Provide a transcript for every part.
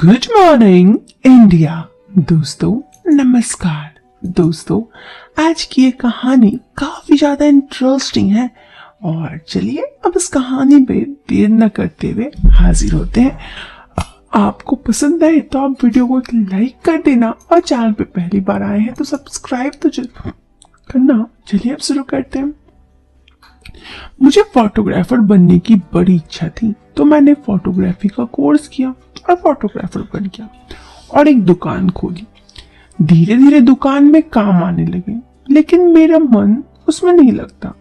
Good morning India. दोस्तों नमस्कार। दोस्तों आज की ये कहानी काफी ज्यादा इंटरेस्टिंग है और चलिए अब इस कहानी पे देर न करते हुए हाजिर होते हैं। आपको पसंद आए तो आप वीडियो को एक लाइक कर देना और चैनल पे पहली बार आए हैं तो सब्सक्राइब तो जरूर करना। चलिए अब शुरू करते हैं। मुझे फोटोग्राफर बनने की बड़ी इच्छा थी तो मैंने फोटोग्राफी का कोर्स किया और फोटोग्राफर बन गया और एक दुकान खोली। धीरे धीरे दुकान में काम आने लगे लेकिन मेरा मन उसमें नहीं लगता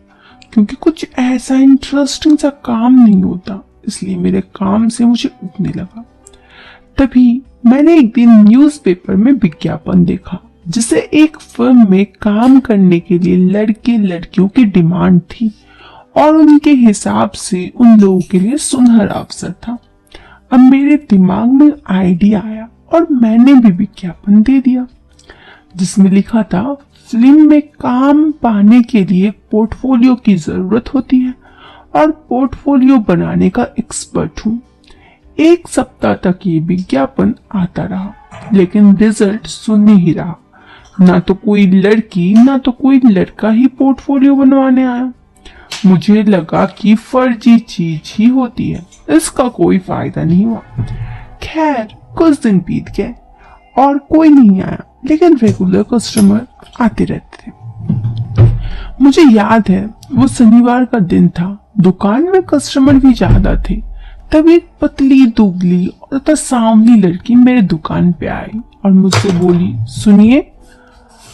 क्योंकि कुछ ऐसा इंटरेस्टिंग सा काम नहीं होता, इसलिए मेरे काम से मुझे उगने लगा। तभी मैंने एक दिन न्यूज़पेपर में विज्ञापन देखा जिसे एक फर्म में काम करने के लिए लड़के लड़कियों की डिमांड थी और उनके हिसाब से उन लोगों के लिए सुनहरा अवसर था। अब मेरे दिमाग में आइडिया आया और मैंने भी विज्ञापन दे दिया जिसमें लिखा था फिल्म में काम पाने के लिए पोर्टफोलियो की जरूरत होती है और पोर्टफोलियो बनाने का एक्सपर्ट हूँ। एक सप्ताह तक ये विज्ञापन आता रहा लेकिन रिजल्ट शून्य ही रहा। ना तो कोई लड़की ना तो कोई लड़का ही पोर्टफोलियो बनवाने आया। मुझे लगा कि फर्जी चीज ही होती है, इसका कोई फायदा नहीं हुआ। खैर कुछ दिन बीत गए और कोई नहीं आया लेकिन रेगुलर कस्टमर आते रहते थे। मुझे याद है वो शनिवार का दिन था, दुकान में कस्टमर भी ज्यादा थे। तभी एक पतली दुबली और सांवली लड़की मेरे दुकान पे आई और मुझसे बोली, सुनिए।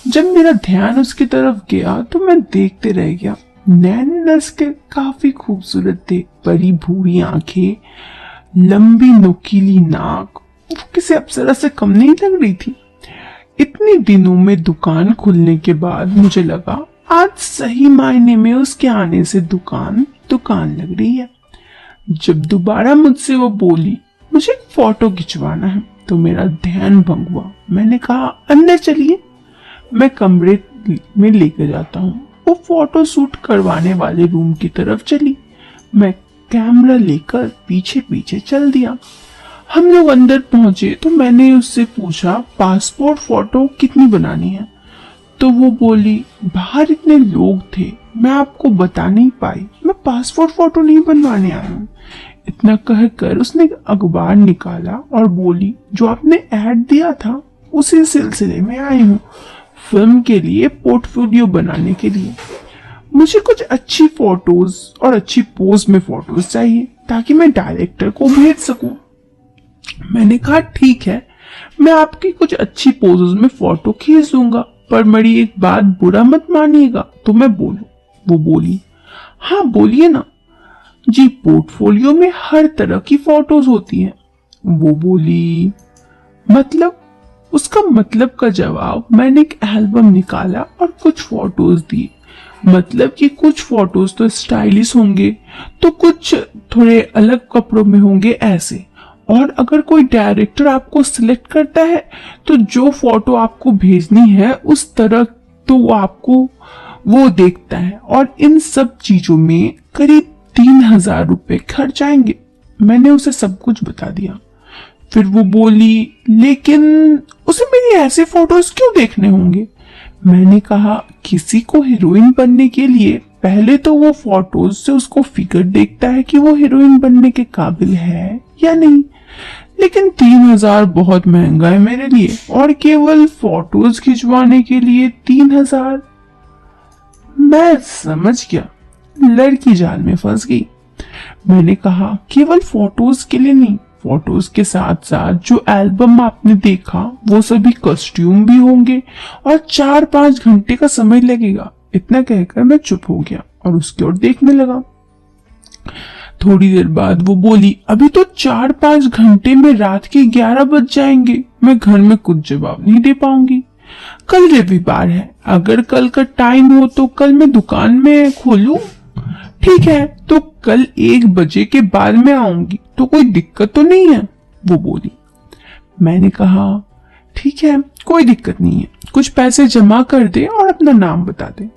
जब मेरा ध्यान उसकी तरफ गया तो मैं देखते रह गया। नैन नर्स के काफी खूबसूरत थे, बड़ी भूरी आंखें, लंबी नुकीली नाक, वो किसी अप्सरा से कम नहीं लग रही थी। इतने दिनों में दुकान खुलने के बाद मुझे लगा आज सही मायने में उसके आने से दुकान लग रही है। जब दोबारा मुझसे वो बोली मुझे एक फोटो खिंचवाना है तो मेरा ध्यान भंग हुआ। मैंने कहा अंदर चलिए, मैं कमरे में लेकर जाता हूँ। वो फोटो शूट करवाने वाले रूम की तरफ चली। मैं कैमरा लेकर पीछे पीछे चल दिया। हम लोग अंदर पहुंचे तो मैंने उससे पूछा पासपोर्ट फोटो कितनी बनानी है, तो वो बोली बाहर इतने लोग थे मैं आपको बता नहीं पाई, मैं पासपोर्ट फोटो नहीं बनवाने आई हूँ। इतना कहकर उसने एक अखबार निकाला और बोली जो आपने ऐड दिया था उसी सिलसिले में आई हूँ, फिल्म के लिए पोर्टफोलियो बनाने के लिए। मुझे कुछ अच्छी फोटोज और अच्छी पोज में फोटोज चाहिए ताकि मैं डायरेक्टर को भेज सकूं। मैंने कहा ठीक है, मैं आपकी कुछ अच्छी पोजेज में फोटो खींच दूंगा, पर मेरी एक बात बुरा मत मानिएगा तो मैं बोलूं। वो बोली हाँ बोलिए ना। जी पोर्टफोलियो में हर तरह की फोटोज होती हैं। वो बोली मतलब? उसका मतलब का जवाब मैंने एक एल्बम निकाला और कुछ फोटोज दी। मतलब कि कुछ फोटोज तो स्टाइलिश होंगे तो कुछ थोड़े अलग कपड़ों में होंगे ऐसे। और अगर कोई डायरेक्टर आपको सिलेक्ट करता है तो जो फोटो आपको भेजनी है उस तरह तो वो आपको वो देखता है और इन सब चीजों में करीब 3,000 रुपए खर्च आएंगे। मैंने उसे सब कुछ बता दिया। फिर वो बोली लेकिन उसे मेरी ऐसे फोटोज क्यों देखने होंगे? मैंने कहा किसी को हीरोइन बनने के लिए पहले तो वो फोटोज से उसको फिगर देखता है कि वो हीरोइन बनने के काबिल है या नहीं। लेकिन 3,000 बहुत महंगा है मेरे लिए और केवल फोटोज खिंचवाने के लिए 3,000। मैं समझ गया, लड़की जाल में फंस गई। मैंने कहा केवल फोटोज के लिए नहीं, फोटोज के साथ साथ जो एल्बम आपने देखा वो सभी कॉस्ट्यूम भी होंगे और 4-5 घंटे का समय लगेगा। इतना कहकर मैं चुप हो गया और उसकी ओर देखने लगा। थोड़ी देर बाद वो बोली अभी तो 4-5 घंटे में रात के 11 बज जाएंगे, मैं घर में कुछ जवाब नहीं दे पाऊंगी। कल रविवार है, अगर कल का टाइम हो तो कल मैं दुकान में खोलूं। ठीक है तो कल 1 बजे के बाद मैं आऊंगी, तो कोई दिक्कत तो नहीं है? वो बोली। मैंने कहा ठीक है कोई दिक्कत नहीं है, कुछ पैसे जमा कर दे और अपना नाम बता दे।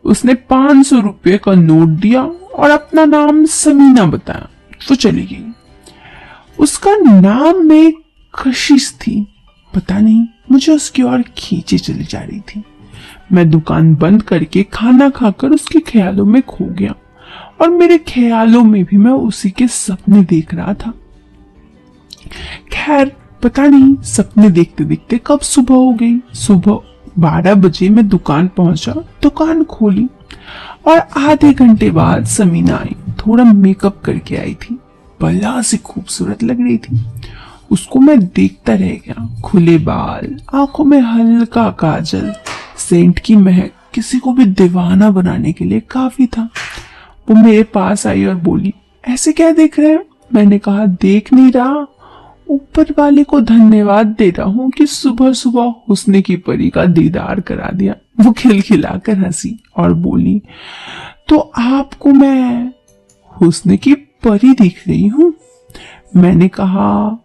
उसने 500 रुपये का नोट दिया और अपना नाम समीना बताया। वो चली गई। उसका नाम में कशिश थी, पता नहीं मुझे उसकी ओर खींची चली जा रही थी। मैं दुकान बंद करके खाना खाकर उसके ख्यालों में खो गया और मेरे ख्यालों में भी मैं उसी के सपने देख रहा था। खैर पता नहीं सपने देखते देखते कब सुबह हो गई। सुबह 12 बजे मैं दुकान पहुंचा, दुकान खोली और आधे घंटे बाद समीना आई। थोड़ा मेकअप करके आई थी, भला से खूबसूरत लग रही थी। उसको मैं देखता रह गया। खुले बाल, आंखों में हल्का काजल, सेंट की महक किसी को भी दीवाना बनाने के लिए काफी था। वो मेरे पास आई और बोली, ऐसे क्या देख रहे हैं? मैंने कहा, देख नहीं रहा, ऊपर वाले को धन्यवाद दे रहा हूँ कि सुबह सुबह हुस्न की परी का दीदार करा दिया। वो खिलखिलाकर हंसी और बोली, तो आपको मैं हुस्न की परी दिख रही हूँ? मैंने कहा,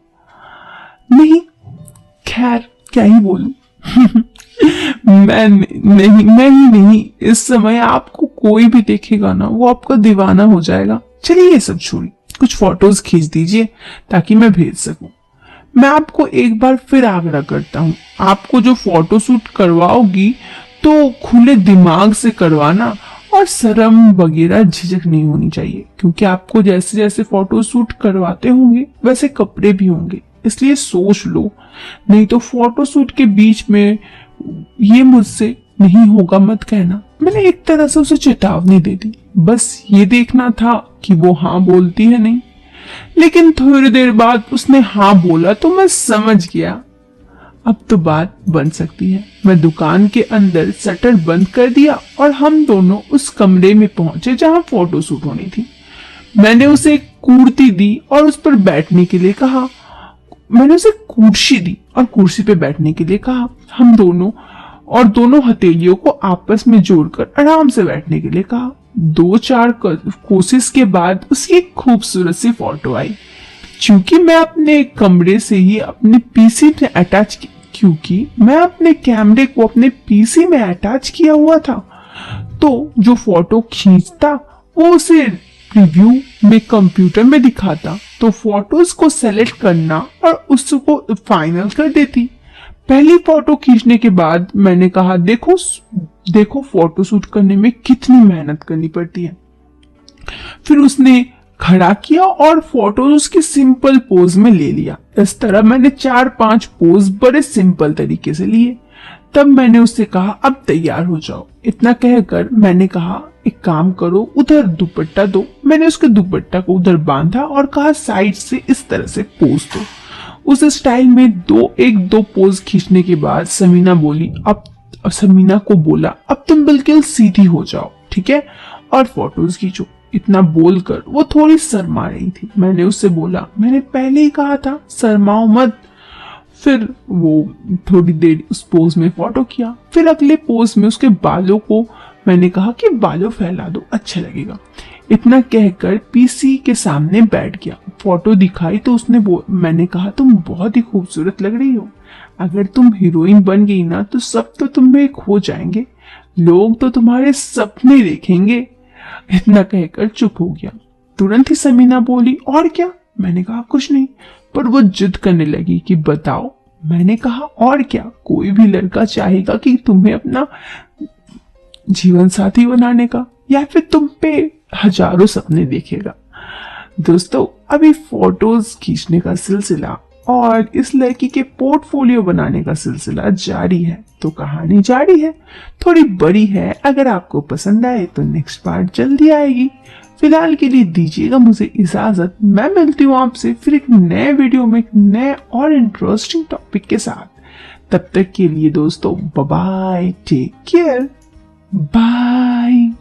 नहीं, खैर क्या ही बोलूं। मैं नहीं, इस समय आपको कोई भी देखेगा ना, वो आपका दीवाना हो जाएगा। चलिए ये सब छोड़िए, कुछ फोटोज खींच दीजिए ताकि मैं भेज सकूं। मैं आपको एक बार फिर आग्रह करता हूँ, आपको जो फोटो शूट करवाओगी तो खुले दिमाग से करवाना और शर्म वगैरह झिझक नहीं होनी चाहिए, क्योंकि आपको जैसे जैसे फोटो शूट करवाते होंगे वैसे कपड़े भी होंगे, इसलिए सोच लो, नहीं तो फोटो शूट के बीच में ये मुझसे नहीं होगा मत कहना। मैंने एक तरह से उसे चेतावनी दे दी। बस ये देखना था कि वो हाँ बोलती है नहीं। लेकिन थोड़ी देर बाद उसने हाँ बोला तो मैं समझ गया, अब तो बात बन सकती है। मैं दुकान के अंदर शटर बंद कर दिया और हम दोनों उस कमरे में पहुंचे जहां फोटो शूट होनी थी। मैंने उसे एक कुर्सी दी और उस पर बैठने के लिए कहा। मैंने उसे कुर्सी दी और कुर्सी पे बैठने के लिए कहा। हम दोनों हथेलियों को आपस में जोड़कर आराम से बैठने के लिए कहा। 2-4 कोशिश के बाद उसकी एक खूबसूरत सी फोटो आई। क्योंकि मैं अपने कमरे से ही अपने पीसी में क्योंकि मैं अपने कैमरे को अपने पीसी में अटैच किया हुआ था, तो जो फोटो खींचता वो उसे प्रीव्यू में कंप्यूटर में दिखाता, तो फोटोज को सेलेक्ट करना और उसको फाइनल कर देती। पहली फोटो खींचने के बाद मैंने कहा, देखो फोटो शूट करने में कितनी मेहनत करनी पड़ती है। फिर उसने खड़ा किया और फोटो उसके सिंपल पोज में ले लिया। इस तरह मैंने 4-5 पोज बड़े सिंपल तरीके से लिए। तब मैंने उससे कहा, अब तैयार हो जाओ। इतना कहकर मैंने कहा, एक काम करो, उधर दुपट्टा दो। मैंने उसके दुपट्टा को उधर बांधा और कहा, साइड से इस तरह से पोज दो। उस स्टाइल में 1-2 पोज खींचने के बाद समीना को बोला, अब तुम बिल्कुल सीधी हो जाओ, ठीक है, और फोटोज खींचो। इतना बोलकर वो थोड़ी शर्मा रही थी। मैंने उससे बोला, मैंने पहले ही कहा था शर्माओ मत। फिर वो थोड़ी देर उस पोज में फोटो किया। फिर अगले पोज में उसके बालों को मैंने कहा कि बालों फैला दो, अच्छा लगेगा। इतना कहकर पीसी के सामने बैठ गया। फोटो दिखाई तो मैंने कहा, तुम बहुत ही खूबसूरत लग रही हो। अगर तुम हीरोइन बन गई ना तो सब तो तुम में खो जाएंगे, लोग तो तुम्हारे सपने देखेंगे। इतना कहकर चुप हो गया। तुरंत ही समीना बोली, और क्या? मैंने कहा, कुछ नहीं। पर वो जिद करने लगी कि बताओ। मैंने कहा, और क्या, कोई भी लड़का चाहेगा कि तुम्हें अपना जीवन साथी बनाने का, या फिर तुम पे हजारों सपने देखेगा। दोस्तों, अभी फोटोज खींचने का सिलसिला और इस लड़की के पोर्टफोलियो बनाने का सिलसिला जारी है। तो कहानी जारी है, थोड़ी बड़ी है। अगर आपको पसंद आए तो नेक्स्ट पार्ट जल्दी आएगी। फिलहाल के लिए दीजिएगा मुझे इजाजत। मैं मिलती हूँ आपसे फिर एक नए वीडियो में एक नए और इंटरेस्टिंग टॉपिक के साथ। तब तक के लिए दोस्तों, bye bye, take care, bye.